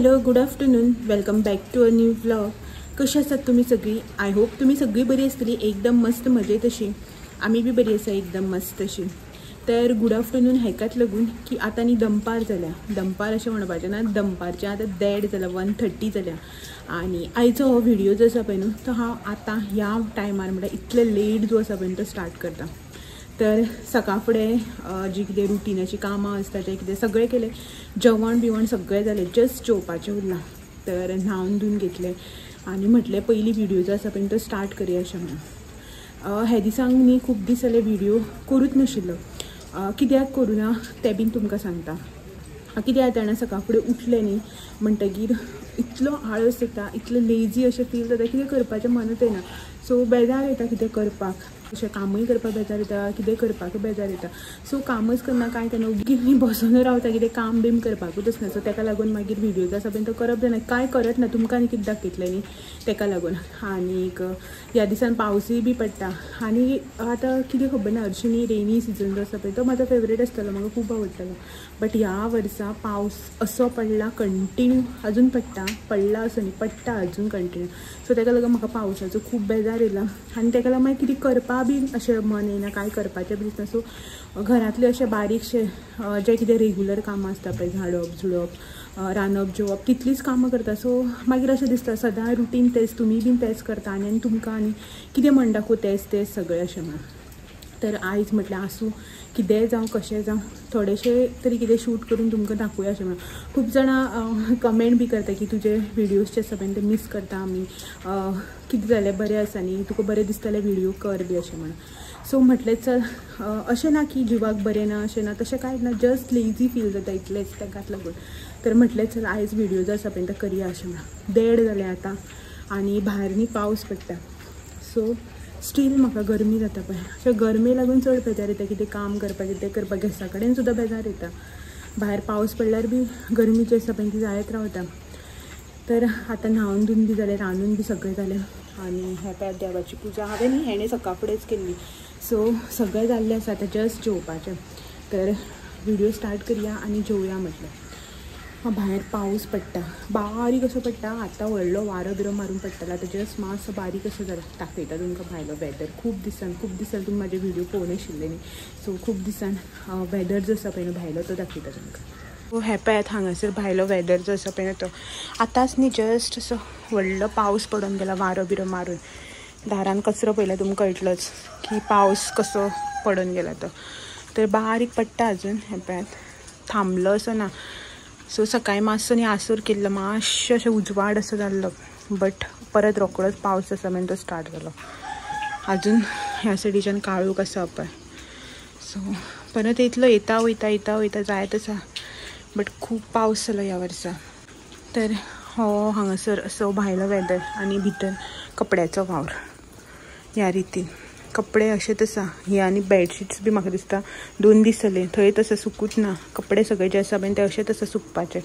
Hello good afternoon welcome back to a new vlog. कशी आसात तुम्ही सगळी? आय होप तुम्ही सगळी बरी आसतली, एकदम मस्त मजेत अशी. आम्ही बी बरी आसा एकदम मस्त अशी. तर गुड आफ्टरनून हेकाच लागून की आता न्ही दनपार जाल्या. दनपार अशें म्हणपाचें ना, दनपारचें आतां 1:30 जाल्या, 1:30 जाल्या. आणि आयचो हो व्हिडिओ जो आसा पळय न्हू, तो हांव आतां ह्या टायमार म्हणल्यार इतले लेट जो आसा पळय तो स्टार्ट करता. तर सकाळ फुडें जी कितें रुटिनाची कामां आसता जें कितें सगळें केलें, जेवण बिवण सगळें जालें, जस्ट जेवपाचें उरलां. तर न्हावन धुवन घेतलें आनी म्हटलें पयली व्हिडिओ जो आसा पळय तो स्टार्ट करया अशें म्हणून. हे दिसांक न्ही खूब दीस जाले व्हिडिओ करूच नाशिल्लो. कित्याक करूं ना तें बीन तुमकां सांगता. कित्याक जाणा सकाळ फुडें उठलें न्ही म्हणटकीर इतलो आळस येता, इतलें लेजी अशें फील जाता, कितें करपाचें मनूच येना. सो बेजार येता कितें करपाक, अशें कामूय करपाक बेजार येता, कितें करपाक बेजार येता. सो कामच करना, कांय करना, ओग्गी न्ही बसून रावता, कितें काम बीम करपाकूच आसना. सो ताका लागून मागीर व्हिडिओ जो आसा पळय तो करप जायना, कांय करत ना, तुमकां आनी कितें दाखयतलें न्ही ताका लागून. आनीक ह्या दिसान पावसूय बी पडटा. आनी आतां कितें खबर ना, हरशीं न्ही रेनी सिजन जो आसा पळय तो म्हाजो फेवरेट आसतलो, म्हाका खूब आवडटलो. बट ह्या वर्सा पावस असो पडला कंटिन्यू, अजून पडला असो न्ही, पडटा अजून कंटिन्यू. सो ताका लागून म्हाका पावसाचो खूब बेजार येयला. आनी ताका लागून मागीर कितें करपा बी अशें मन येना, कांय करपाचें बी दिसना. सो घरांतले अशें बारीकशे जे कितें रेगुलर कामां आसता पळय, झाडप झुडप, रांदप जेवप, तितलीच कामां करता. सो मागीर अशें दिसता सदां रुटीन तेच, तुमी बीन तेच करता आनी तुमकां आनी कितें म्हण दाखोव तेच सगळें अशें म्हणून. तर आयज म्हटलें आसूं, कितेंय जावं कशें जावं थोडेशें तरी कितें शूट करून तुमकां दाखोवया अशें म्हणून. खूब जाणां कमेंट बी करता की तुजे व्हिडियोज जे आसा पळय ते मिस करता आमी, कितें जालें बरें आसा न्ही, तुका बरें दिसताले व्हिडियो कर बी अशें म्हणून. सो म्हटलें चल, अशें ना की जिवाक बरें ना अशें ना, तशें कांयच ना, जस्ट लेजी फील जाता इतलेंच, ताकाच लागून. तर म्हटलें चल आयज व्हिडिओ जो आसा पळय तो करया अशें म्हणून. 1:30 जालें आतां आनी भायर न्ही पावस पडटा. सो स्टील म्हाका गरमी जाता पळय, अशें गरमे लागून चड बेजार येता. कितें काम करपाक, कितें करपाक गॅसा कडेन सुद्दां बेजार येता. भायर पावस पडल्यार बी गरमी जी आसा पळय ती जायत रावता. तर आतां न्हावन धुवन बी जालें, रांदून बी सगळें जालें. आनी हे पळय देवाची पुजा हांवें न्ही हेणें सकाळ फुडेंच केल्ली. सो सगळें जाल्लें आसा, आतां जस्ट जेवपाचें. तर व्हिडिओ स्टार्ट करया आनी जेवया म्हटलें. भायर पावस पडटा, बारीक असो पडटा. आतां व्हडलो वारो बिरो मारून पडटलो. आतां जस्ट मातसो बारीक असो जाला. दाखयता तुमकां भायलो वेदर. खूब दिसान तुमी म्हाजे व्हिडिओ पळोवंक नाशिल्ले न्ही. सो खूब दिसान वेदर जो आसा पळय न्हू भायलो तो दाखयता तुमकां. सो हे पळयात हांगासर भायलो वेदर जो आसा पळय न्हू तो. आतांच न्ही जस्ट असो व्हडलो पावस पडून गेला वारो बिरो मारून. दारान कचरो पयला तुमकां कळटलोच की पावस कसो पडून गेला तो. तर बारीक पडटा अजून. हे पळयात थांबलो असो ना. सो सकाळीं मातसो न्ही आसूर केल्लो, मातशें अशें उजवाड असो जाल्लो. बट परत रोखडोच पावस आसा मागीर तो स्टार्ट जालो. अजून ह्या सायडीच्यान काळोख आसा पळय. सो परत इतलो येता वयता जायत आसा. बट खूब पावस जालो ह्या वर्सा. तर हो हांगासर असो भायलो वेदर आनी भितर कपड्याचो वावर. ह्या रितीन कपडे अशेंच आसा. हे आनी बेडशीट्स बी म्हाका दिसता 2 दीस जाले थंय तसं सुकूच ना. कपडे सगळे जे आसा पळय ते अशेंच आसा सुकपाचे.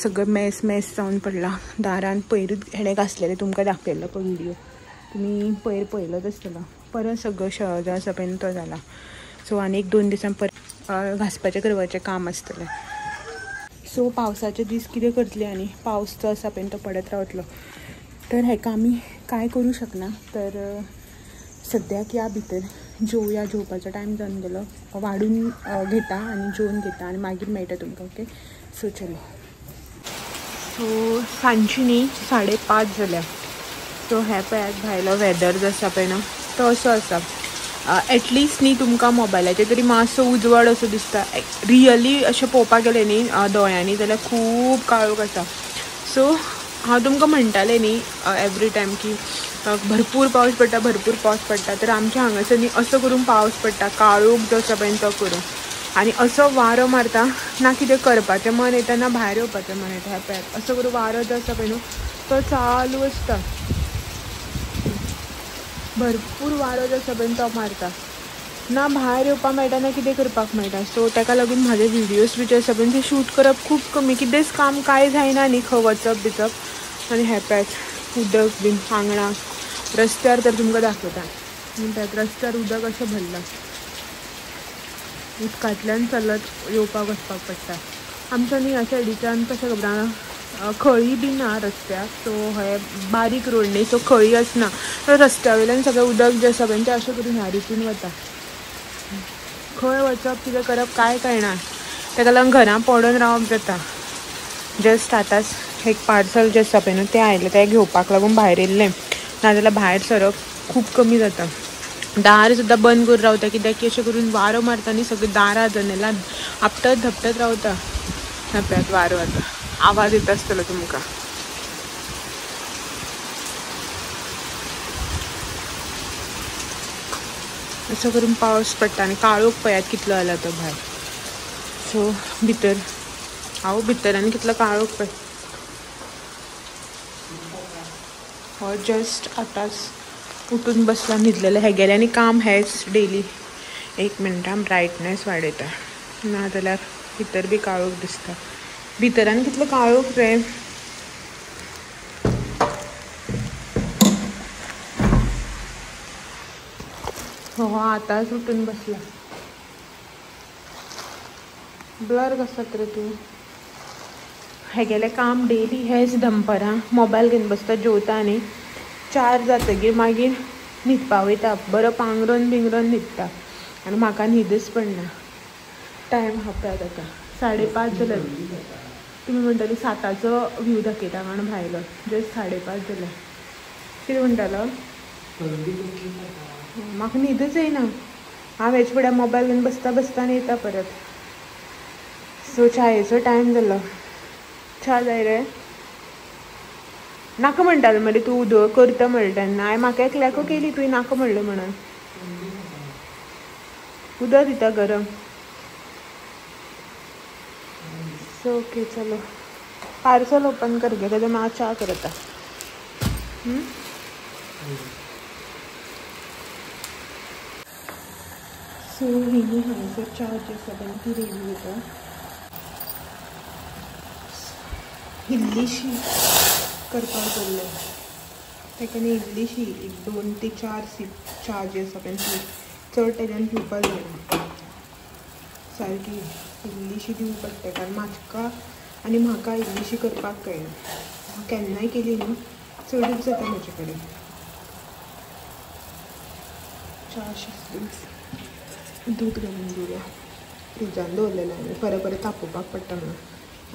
सगळें मेस जावन पडला. दारान पयरूच हेणें घासलेले तुमकां दाखयल्लो पळय व्हिडिओ, तुमी पयलोच आसतलो. परत सगळो जो आसा पळय तो जाला. सो आनी 1-2 दिसान परत घासपाचें करपाचें काम आसतलें. सो पावसाचे दीस कितें करतली आनी पावस जो आसा पळय तो पडत रावतलो. तर हेका आमी कांय करूं शकना. तर सद्याक या भितर जेवया. जेवपाचो टायम जावन गेलो. वाडून घेता आनी जेवन घेता आनी मागीर मेळटा तुमकां. ओके सो चलो. सो सांजची न्ही 5:30 जाल्या. सो हे पळयात भायलो वेदर जो आसा पळय न्हू तो असो आसा. एटलिस्ट न्ही तुमकां मोबायलाचेर तरी मातसो उजवाड असो दिसता. रियली अशें पळोवपाक गेलें न्ही दोळ्यांनी जाल्यार खूब काळोख आसा. सो हांव तुमकां म्हणटालें न्ही एवरी टायम की भरपूर पावस पडटा. तर आमच्या हांगासर न्ही असो करून पावस पडटा, काळोख जो आसा पळय तो करून. आनी असो वारो मारता ना कितें करपाचें मन येता ना भायर येवपाचें मन येता. हे पळयात असो करून वारो जो आसा पळय न्हू तो चालू आसता. भरपूर वारो जो आसा पळय तो मारता. ना भायर येवपाक मेळटा ना कितें करपाक मेळटा. सो ताका लागून म्हाजे व्हिडियोज बी जे आसा पळय ते शूट करप खूब कमी. कितेंच काम कांय जायना न्ही खंय वचप बिचप. आनी हे पळयात उदक बीन आंगणाक, रस्त्यार तर तुमकां दाखयता. म्हणटात रस्त्यार उदक अशें भरलां. उदकांतल्यान चलत येवपाक वचपाक पडटा. आमच्या न्ही ह्या सायडीच्यान कशें खबर आहा खळी बी ना रस्त्याक, सो हे बारीक रोड न्ही, सो खळी आसना. रस्त्या वयल्यान सगळें उदक जें आसा तें अशें करून ह्या रितीन वता. खंय वचप कितें करप कांय कळना, ताका लागून घरा पडून रावप जाता. जस्ट आतांच एक पार्सल जें आसा पळय न्हू तें आयलें, तें घेवपाक लागून भायर येयल्लें. नाजाल्यार भायर सरप खूब कमी जाता. दार सुद्दां बंद करून रावता, कित्याक की अशें करून वारो मारता आनी सगळीं दारां जनेलां आपटत धपटत रावता. नाप्यात वारो आता आवाज येत आसतलो तुमकां. असो करून पावस पडटा आनी काळोख पळयात कितलो जाला तो भायर. सो भितर हांव भितर आनी कितलो काळोख पळय. हो जस्ट आतांच उठून बसला न्हिदलेले. हे गेल्यानी काम हेच डेली 1 मिनटां ब्रायटनेस वाडयता, नाजाल्यार भितर बी काळोख दिसता. भितरान कितलो काळोख रे. हो आतांच उठून बसला. ब्लर कसो रे तूं. हे गेले काम डेली हेच दनपारां मोबायल घेवन बसता, जेवता आनी 4 जातकीर मागीर न्हिदपा वयता. बरो पांगरोन बिंगरोन न्हिदता आनी म्हाका न्हिदच पडना. टायम हा पळयात आतां 5:30 जाल्यार. तुमी म्हणटली 7:00चो व्यू दाखयता काण भायलो, जस्ट 5:30 जाल्यार. कितें म्हणटालो. म्हाका न्हिदच येयना. हांव हेचे फुड्यान मोबायल घेवन बसता बसता आनी येता परत. सो चायेचो टायम जालो. च्या जाय रे. नाका म्हणटालो मरे तूं उदक करता म्हणटा तेन्ना. हांवें म्हाका एकल्याको केली, तुवें नाका म्हणलें म्हणून. उदक दिता गरम. सो ओके चलो पार्सल ओपन कर गे, तेन्ना हांव च्या करता. सो हिनी हांगसर च्या जी आसा पळय ती रेडी जाता. इल्लीशी करपाक दवरल्या, ताका न्ही इल्लीशी 2 ते 4 सीप च्या जी आसा पळय ती चड तेज्यान पिवपाक जायना. सारकी इल्लीशी दिवंक पडटा, कारण म्हाका आनी म्हाका इल्लीशी करपाक कळना. केन्नाय केली न्हू चडूच जाता म्हजे कडेन. च्या शिजली, दूद घालून दिवया. फ्रिजान दवरलेलें आनी परत परत तापोवपाक पडटा म्हणून.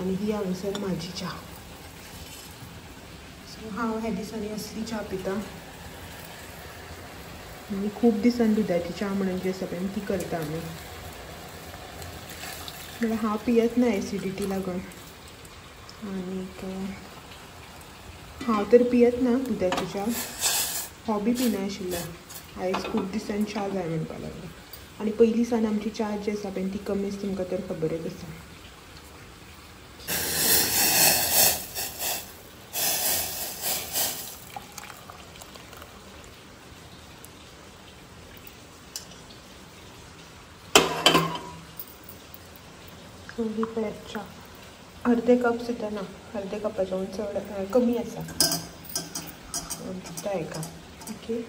आनी ही हांगसर म्हाजी च्या. सो हांव ह्या दिसांनी असली च्या पिता. आनी खूब दिसान दुदाची च्या म्हणून जी आसा पळय ती करता आमी. म्हळ्यार हांव पियत ना एसिडिटी लागून. आनीक हांव तर पियत ना दुदाची च्या. हो बी पिनाशिल्लो. आयज खूब दिसान च्या जाय म्हणपाक लागलो. आनी पयलीं सान आमची च्या जी आसा पळय ती कमीच, तुमकां तर खबरच आसा. सो ही पळयात च्या. अर्दे कप सुद्दां ना, अर्दे कपाच्यान चड कमी आसा. दिता हेका. ओके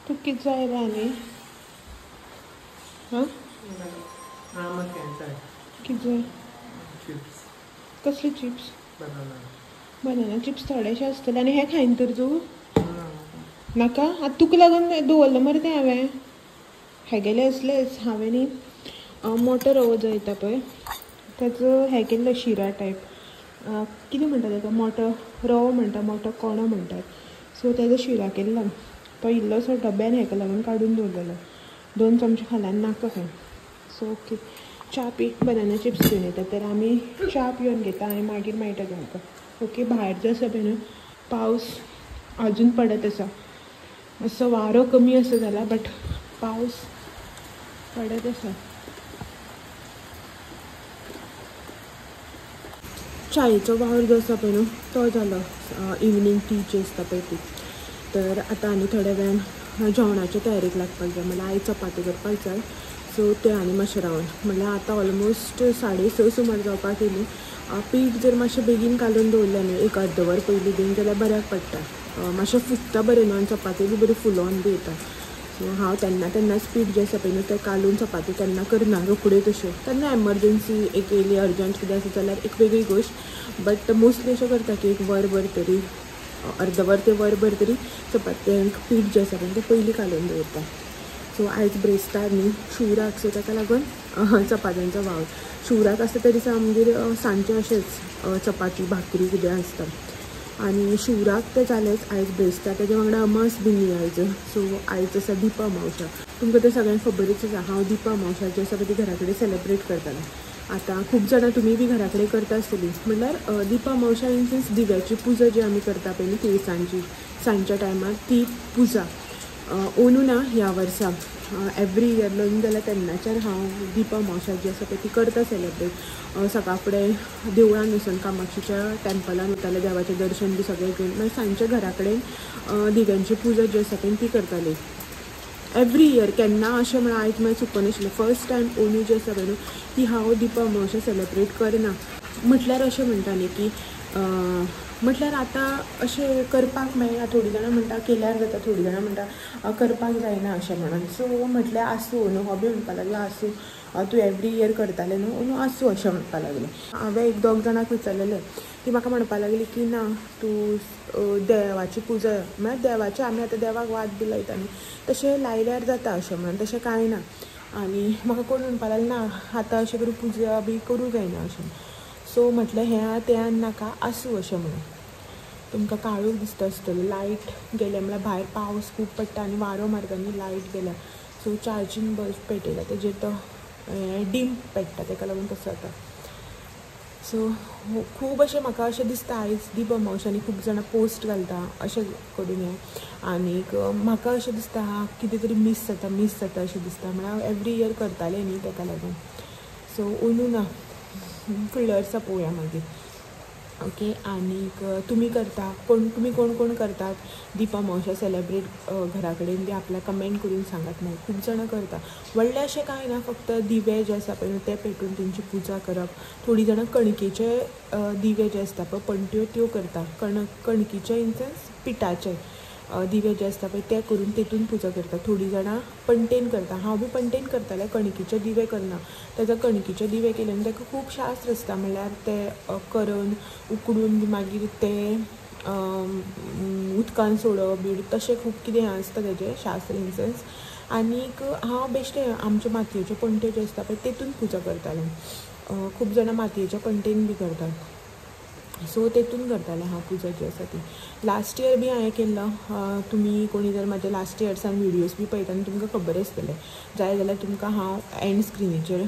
तूं कितें जाय रे आनी. हां कितें जाय. कसले चिप्स. बनाना चिप्स थोडेशे आसतले. आनी हे खायन तर तूं नाका. आतां तुका लागून दवरलं मरे तें हांवें. हे गेले असलेच. हांवें न्ही मोटो रवो जो येता पळय ताचो हें केल्लो शिरा टायप. कितें म्हणटा ताका. मोटो रवो म्हणटा, मोटो कोणो म्हणटात. सो तेजो शिरा केल्लो. तो इल्लोसो डब्यान हेका लागून काडून दवरलेलो. 2 चमचे खाला आनी नाका खंय. सो ओके च्या पी. बनाना चिप्स घेवन येता तर आमी च्या पिवन घेता आनी मागीर मेळटा तुमकां. ओके भायर जो आसा पळय न्हू पावस आजून पडत आसा. असो वारो कमी असो जाला बट पावस पडत आसा. चायेचो वावर जो आसा पळय न्हू तो जालो. इवनींग टी जी आसता पळय ती. तर आतां आनी थोड्या वेळान जेवणाच्या तयारेक लागपाक जाय. म्हणल्यार आयज चपाती करपाक जाय. सो ते आनी मातशें रावन म्हणल्यार आतां ऑलमोस्ट 6:30 सुमार जावपाक येयली. पीठ जर मातशें बेगीन घालून दवरलें न्हू एक अर्द पयलीं बीन जाल्यार बऱ्याक पडटा. मातशें फुगता बरें न्हू आनी चपाती बी बरी फुलोन बी येता. सो हांव तेन्ना स्पीड जें आसा पळय न्हू तें कालून चपाती केन्ना करना रोखड्यो तश्यो. केन्ना एमरजंसी एक येयली अर्जंट कितें आसा जाल्यार एक वेगळी गोश्ट, बट मोस्टली अशें करता की एक वरभर तरी अर्दवर ते वरभर तरी चपात्यांक पीठ जें आसा पळय तें पयलीं कालून दवरता. सो आयज ब्रेस्तार न्ही शिवराक, सो ताका लागून चपात्यांचो वावर. शिवराक आसता त्या दिसा आमगेर सांजचें अशेंच चपाती भाकरी कितें आसता. आनी शिवराक तें जालेंच, आयज ब्रेस्तार तेज्या वांगडा अमास बीन न्ही आयज. सो आयज आसा दीप अमावस्या. तुमकां तें सगळ्यांक खबरच आसा, हांव दीप अमावस्या जें आसा पळय ती घरा कडेन सेलेब्रेट करतालें. आतां खूब जाणां तुमी बी घरा कडेन करता आसतलीं. म्हणल्यार दीप अमावस्या इन सेन्स दिव्याची पुजा जी आमी करता पळय न्ही तिळसांजची सांजच्या टायमार ती पुजा. अंदू ना ह्या वर्सा एवरी इयर लग्न जाल्यार तेन्नाच्यान हांव दीप अमावस्या जी आसा पळय ती करता सेलेब्रेट. सकाळ फुडें देवळान वचून कामाक्षीच्या टॅम्पलान वतालें, देवाचें दर्शन बी सगळें घेवन मागीर सांजच्या घरा कडेन दिव्यांची पुजा जी आसा पळय ती करतालीं एवरी इयर. केन्ना अशें म्हणून आयज मागीर चुकनाशिल्लें. फर्स्ट टायम अंदू जी आसा पळय न्हू ती हांव दीप अमावस्या सेलेब्रेट करना. म्हटल्यार अशें म्हणटालीं की म्हटल्यार आतां अशें करपाक मेळना. थोडीं जाणां म्हणटा केल्यार जाता, थोडीं जाणां म्हणटा करपाक जायना अशें म्हणून. सो म्हटल्यार आसूं न्हू, हो बी म्हणपा लागलो आसूं तूं एवरी इयर करतालें न्हू आसूं अशें म्हणपा लागलें. हांवें एक दोग जाणांक विचारलेलें, ती म्हाका म्हणपा लागली की ना तूं देवाची पुजा म्हळ्यार देवाचें आमी आतां देवाक वात बी लायता न्ही तशें लायल्यार जाता अशें म्हणून, तशें कांय ना. आनी म्हाका कोण म्हणपा लागलें ना आतां अशें करून पुजा बी करूं जायना अशें. सो म्हटलें हें तें नाका आसूं अशें म्हणून. तुमकां काळोख दिसता आसतलो, लायट गेले म्हळ्यार भायर पावस खूब पडटा आनी वारो मारता न्ही लायट गेल्या. सो चार्जींग बल्ब पेटयला तेजेर तो डीम पेट्टा ताका लागून तसो जाता. सो खूब अशें म्हाका अशें दिसता आयज दीप अमावस्या आनी खूब जाणां पोस्ट घालता अशें करून हें. आनीक म्हाका अशें दिसता कितें तरी मिस जाता अशें दिसता. म्हळ्यार एवरी इयर करतालें न्ही ताका लागून. सो अंदू ना, फुडल्या वर्सा पळोवया मागीर. ओके. आनीक तुमी करता तुमी कोण करतात दीप अमावस्या सेलेब्रेट घरा कडेन बी आपल्या कमेंट करून सांगात. म्हाका खूब जाणां करता. व्हडलें अशें कांय ना, फक्त दिवे जे आसा पळय ते पेटोवन तेंची पुजा करप. थोडीं जाणां कणकेचे दिवे जे आसता पळय पणट्यो त्यो करता. कणकीचे इन सेन्स पिठाचे दिवे जे आसता पळय ते करून तेतून पुजा करता. थोडीं जाणां पणटेन करता. हांव बी पणटेन करतालें, कणकीचे दिवे करना. ताजो कणकीचे दिवे केले आनी ताका खूब शास्त्र आसता. म्हणल्यार ते करून उकडून मागीर ते उदकान सोडप बी तशें खूब कितें आसता तेजें शास्त्र इन सेन्स. आनीक हांव बेश्टें आमचे मातयेच्यो पणट्यो ज्यो आसता पळय तेतून पुजा करतालें. खूब जाणां मातयेच्या पणटेन बी करतात. सो तेतून करतालें हांव पुजा जी आसा ती. लास्ट इयर बी हांवें केल्लो. तुमी कोणी जर म्हाजे लास्ट इयर्सान विडियोज बी पळयता आनी तुमकां खबर आसतलें. जाय जाल्यार तुमकां हांव एंड स्क्रिनीचेर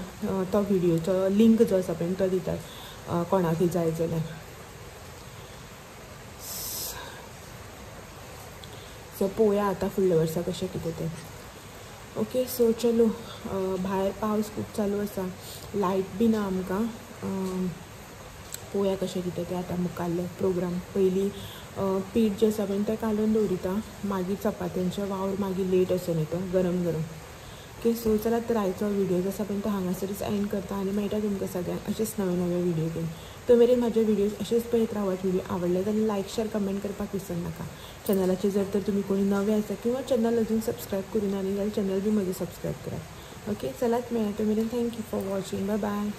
तो विडियोचो लिंक जो आसा पळय तो दितात कोणाकय जाय जाल्यार. सो पळोवया आतां फुडल्या वर्सा कशें कितें तें. ओके. सो चलो, भायर पावस खूब चालू आसा, लायट बी ना आमकां. पळोवया कशें कितें तें आतां मुखाल्ले प्रोग्राम. पयलीं पीठ जें आसा पळय तें कालोवन दवरिता, मागीर चपात्यांचे वावर मागीर लेट असो येता गरम गरम. ओके. सो चला तर आयचो विडियो जो आसा पळय तो हांगासरच एंड करता आनी मेळटा तुमकां सगळ्यांक अशेंच नवे नवे विडियो घेवन. तो मेरेन म्हाजे विडियोज अशेंच पळयत रावात. विडियो आवडले जाल्यार लायक शेअर कमेंट करपाक विसर नाका. चॅनलाचेर जर तर तुमी कोणी नवे आसा किंवा चॅनल अजून सबस्क्रायब करूना न्ही जाल्यार चॅनल बी म्हजें सबस्क्रायब करात. ओके. चलात मेळया तो मेरेन. Thank you for watching. Bye bye.